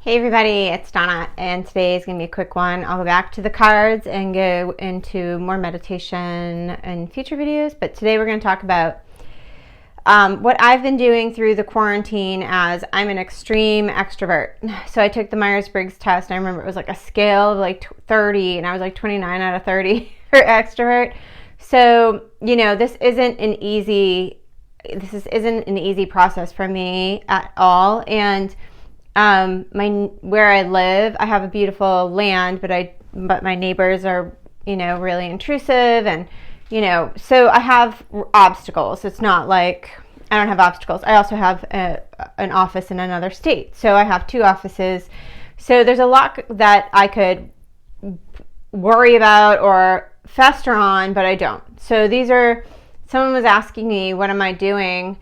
Hey everybody, it's Donna, and today is going to be a quick one. I'll go back to the cards and go into more meditation in future videos, but today we're going to talk about what I've been doing through the quarantine, as I'm an extreme extrovert. So I took the Myers-Briggs test, and I remember it was like a scale of like 30, and I was like 29 out of 30 for extrovert. So, this isn't an easy process for me at all, and where I live, I have a beautiful land, but my neighbors are, really intrusive, and, so I have obstacles. It's not like I don't have obstacles. I also have an office in another state. So I have two offices. So there's a lot that I could worry about or fester on, but I don't. So someone was asking me, what am I doing?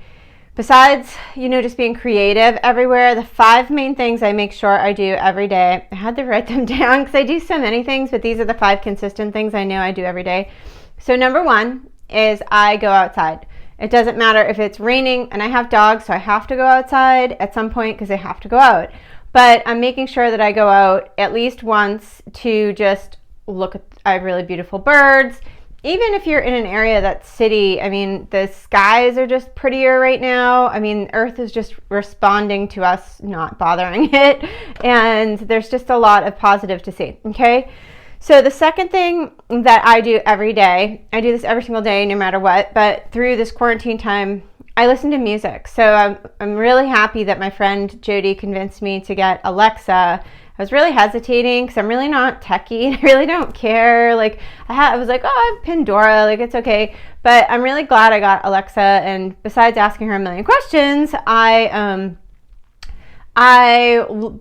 Besides, just being creative everywhere, the 5 main things I make sure I do every day. I had to write them down because I do so many things, but these are the 5 consistent things I know I do every day. So number 1 is I go outside. It doesn't matter if it's raining, and I have dogs, so I have to go outside at some point because I have to go out. But I'm making sure that I go out at least once to just look at really beautiful birds. Even if you're in an area that's city, the skies are just prettier right now. Earth is just responding to us not bothering it. And there's just a lot of positive to see, okay? So the second thing that I do every day, I do this every single day no matter what, but through this quarantine time, I listen to music. So I'm really happy that my friend Jody convinced me to get Alexa. I was really hesitating because I'm really not techie. I really don't care. I was like, oh, I have Pandora. It's okay. But I'm really glad I got Alexa. And besides asking her a million questions, I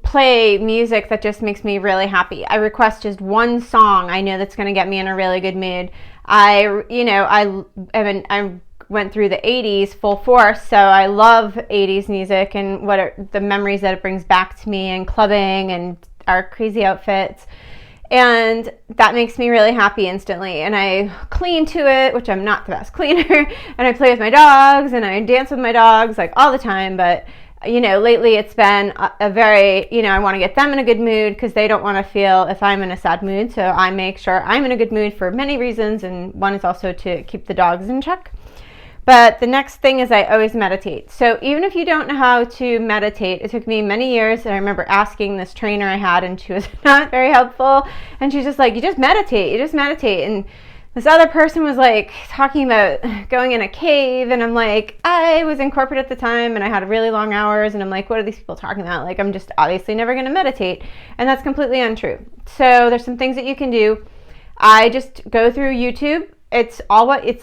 play music that just makes me really happy. I request just one song I know that's going to get me in a really good mood. I went through the 80s full force, so I love 80s music and the memories that it brings back to me, and clubbing and our crazy outfits, and that makes me really happy instantly. And I clean to it, which I'm not the best cleaner, and I play with my dogs and I dance with my dogs all the time, but lately it's been a very, I want to get them in a good mood because they don't want to feel if I'm in a sad mood, so I make sure I'm in a good mood for many reasons, and one is also to keep the dogs in check. But the next thing is I always meditate. So even if you don't know how to meditate, it took me many years, and I remember asking this trainer I had, and she was not very helpful, and she's just like, you just meditate, and this other person was talking about going in a cave, and I'm like, I was in corporate at the time, and I had really long hours, and I'm like, what are these people talking about? I'm just obviously never going to meditate, and that's completely untrue. So there's some things that you can do. I just go through YouTube. It's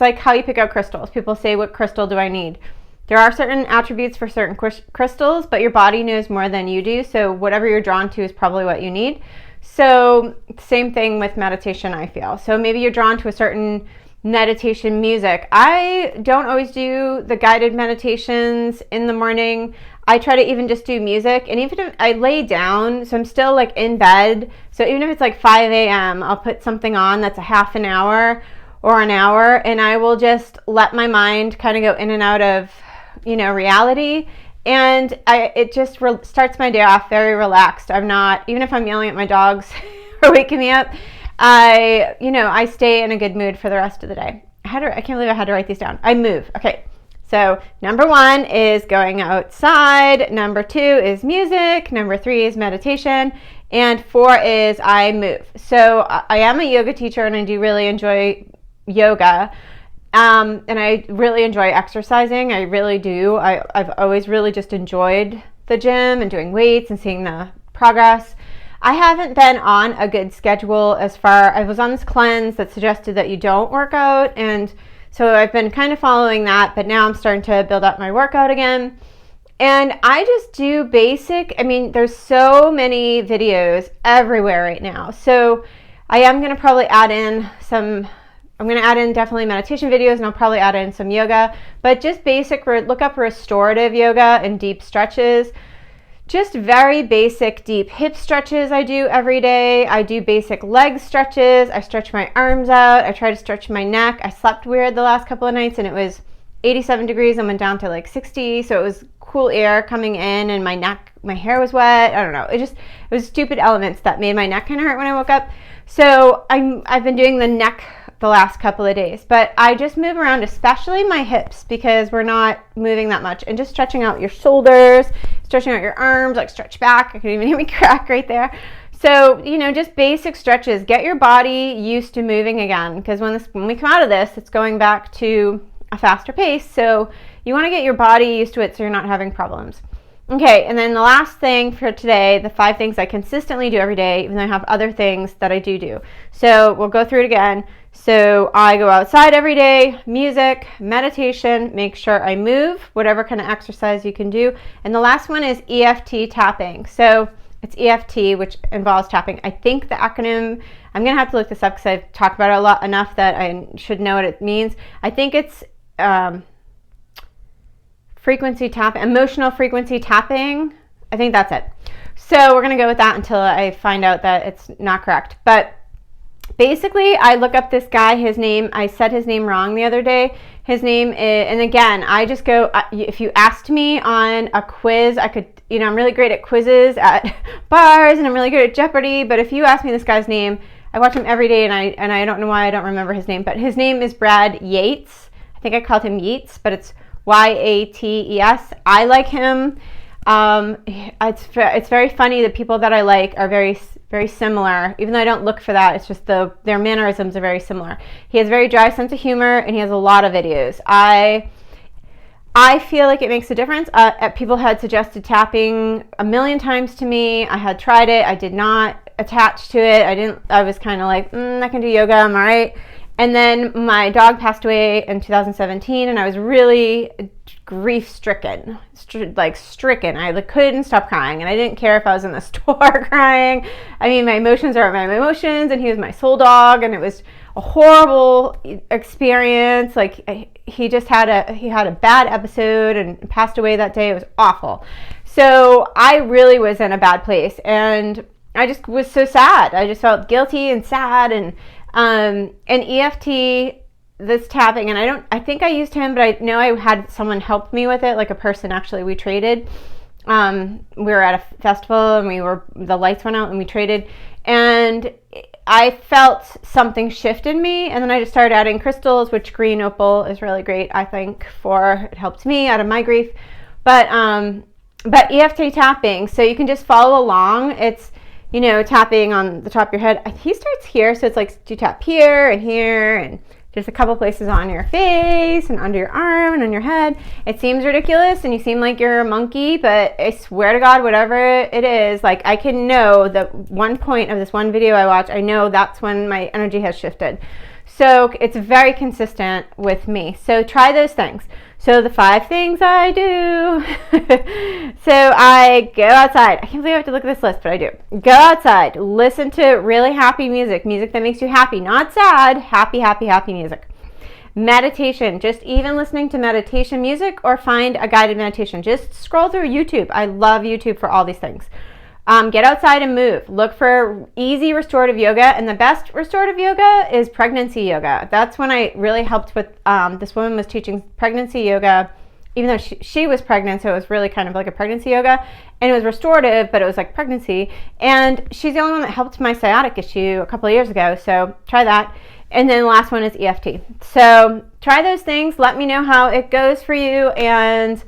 like how you pick out crystals. People say, what crystal do I need? There are certain attributes for certain crystals, but your body knows more than you do. So whatever you're drawn to is probably what you need. So same thing with meditation, I feel. So maybe you're drawn to a certain meditation music. I don't always do the guided meditations in the morning. I try to even just do music, and even if I lay down, so I'm still in bed. So even if it's 5 a.m., I'll put something on that's a half an hour or an hour, and I will just let my mind kind of go in and out of, reality. And it just starts my day off very relaxed. I'm not, even if I'm yelling at my dogs or waking me up, I stay in a good mood for the rest of the day. I can't believe I had to write these down. I move. Okay. So number 1 is going outside. Number 2 is music. Number 3 is meditation. And 4 is I move. So I am a yoga teacher, and I do really enjoy yoga, and I really enjoy exercising. I really do. I've always really just enjoyed the gym and doing weights and seeing the progress. I haven't been on a good schedule I was on this cleanse that suggested that you don't work out, and so I've been kind of following that, but now I'm starting to build up my workout again. And I just do basic, there's so many videos everywhere right now, so I am going to probably add in definitely meditation videos, and I'll probably add in some yoga, but just basic, look up restorative yoga and deep stretches. Just very basic deep hip stretches I do every day. I do basic leg stretches. I stretch my arms out. I try to stretch my neck. I slept weird the last couple of nights, and it was 87 degrees and went down to like 60. So it was cool air coming in, and my hair was wet. I don't know. It was stupid elements that made my neck kind of hurt when I woke up. So I've been doing the neck the last couple of days, but I just move around, especially my hips, because we're not moving that much, and just stretching out your shoulders, stretching out your arms, like stretch back. I could even hear me crack right there. So, just basic stretches. Get your body used to moving again, because when we come out of this, it's going back to a faster pace. So you want to get your body used to it so you're not having problems. Okay, and then the last thing for today, the 5 things I consistently do every day, even though I have other things that I do. So we'll go through it again. So I go outside every day, music, meditation, make sure I move, whatever kind of exercise you can do. And the last one is EFT tapping. So it's EFT, which involves tapping. I think the acronym, I'm going to have to look this up because I've talked about it enough that I should know what it means. I think it's frequency tapping, emotional frequency tapping. I think that's it. So we're going to go with that until I find out that it's not correct. But basically, I look up this guy, his name, I said his name wrong the other day. His name is, and again, I just go, if you asked me on a quiz, I could, I'm really great at quizzes at bars, and I'm really good at Jeopardy, but if you ask me this guy's name, I watch him every day, and I don't know why I don't remember his name, but his name is Brad Yates. I think I called him Yeats, but it's Yates. I like him. It's very funny. The people that I like are very, very similar. Even though I don't look for that, it's just their mannerisms are very similar. He has a very dry sense of humor, and he has a lot of videos. I feel like it makes a difference. People had suggested tapping a million times to me. I had tried it. I did not attach to it. I was kind of like, I can do yoga. I'm all right. And then my dog passed away in 2017, and I was really grief-stricken, stricken. I couldn't stop crying, and I didn't care if I was in the store crying. I mean, my emotions are my emotions, and he was my soul dog, and it was a horrible experience. He had a bad episode and passed away that day. It was awful. So I really was in a bad place, and I just was so sad. I just felt guilty and sad, and EFT, this tapping, and I think I used him, but I know I had someone help me with it, like a person actually. We traded. We were at a festival, and the lights went out, and we traded, and I felt something shift in me, and then I just started adding crystals, which green opal is really great, I think, it helped me out of my grief. But EFT tapping, so you can just follow along. It's tapping on the top of your head. He starts here, so it's like you tap here, and just a couple places on your face and under your arm and on your head. It seems ridiculous, and you seem like you're a monkey, but I swear to God, whatever it is, I can know that one point of this one video I watch, I know that's when my energy has shifted. So it's very consistent with me. So try those things. So the 5 things I do. So I go outside. I can't believe I have to look at this list, but I do. Go outside. Listen to really happy music that makes you happy, not sad. Happy, happy, happy music. Meditation. Just even listening to meditation music, or find a guided meditation. Just scroll through YouTube. I love YouTube for all these things. Get outside and move. Look for easy restorative yoga, and the best restorative yoga is pregnancy yoga. That's when I really helped with, this woman was teaching pregnancy yoga, even though she was pregnant, so it was really kind of like a pregnancy yoga, and it was restorative, but it was like pregnancy, and she's the only one that helped my sciatic issue a couple of years ago, so try that. And then the last one is EFT. So try those things. Let me know how it goes for you, and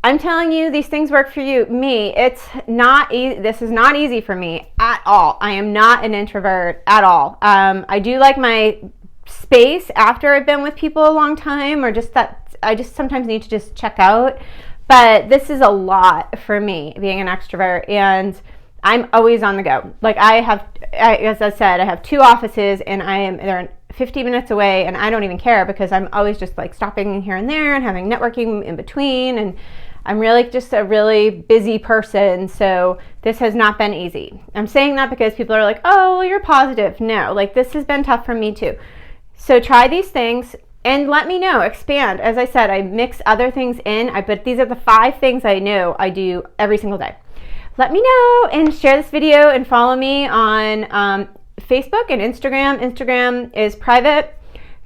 I'm telling you, these things work for you. It's not easy. This is not easy for me at all. I am not an introvert at all. I do like my space after I've been with people a long time, or just that I just sometimes need to just check out. But this is a lot for me, being an extrovert, and I'm always on the go. As I said, I have 2 offices, and they're 50 minutes away, and I don't even care, because I'm always just stopping here and there and having networking in between, and I'm really just a really busy person, so this has not been easy. I'm saying that because people are like, oh, well, you're positive. No, this has been tough for me too. So try these things and let me know, expand. As I said, I mix other things in, but these are the 5 things I know I do every single day. Let me know, and share this video, and follow me on Facebook and Instagram. Instagram is private.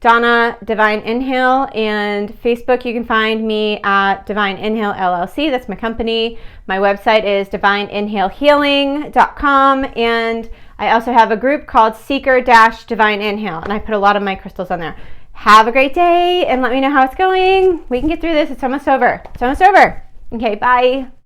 Donna Divine Inhale, and Facebook you can find me at Divine Inhale LLC. That's my company. My website is divineinhalehealing.com, and I also have a group called Seeker-Divine Inhale, and I put a lot of my crystals on there. Have a great day and let me know how it's going. We can get through this. It's almost over. Okay, bye.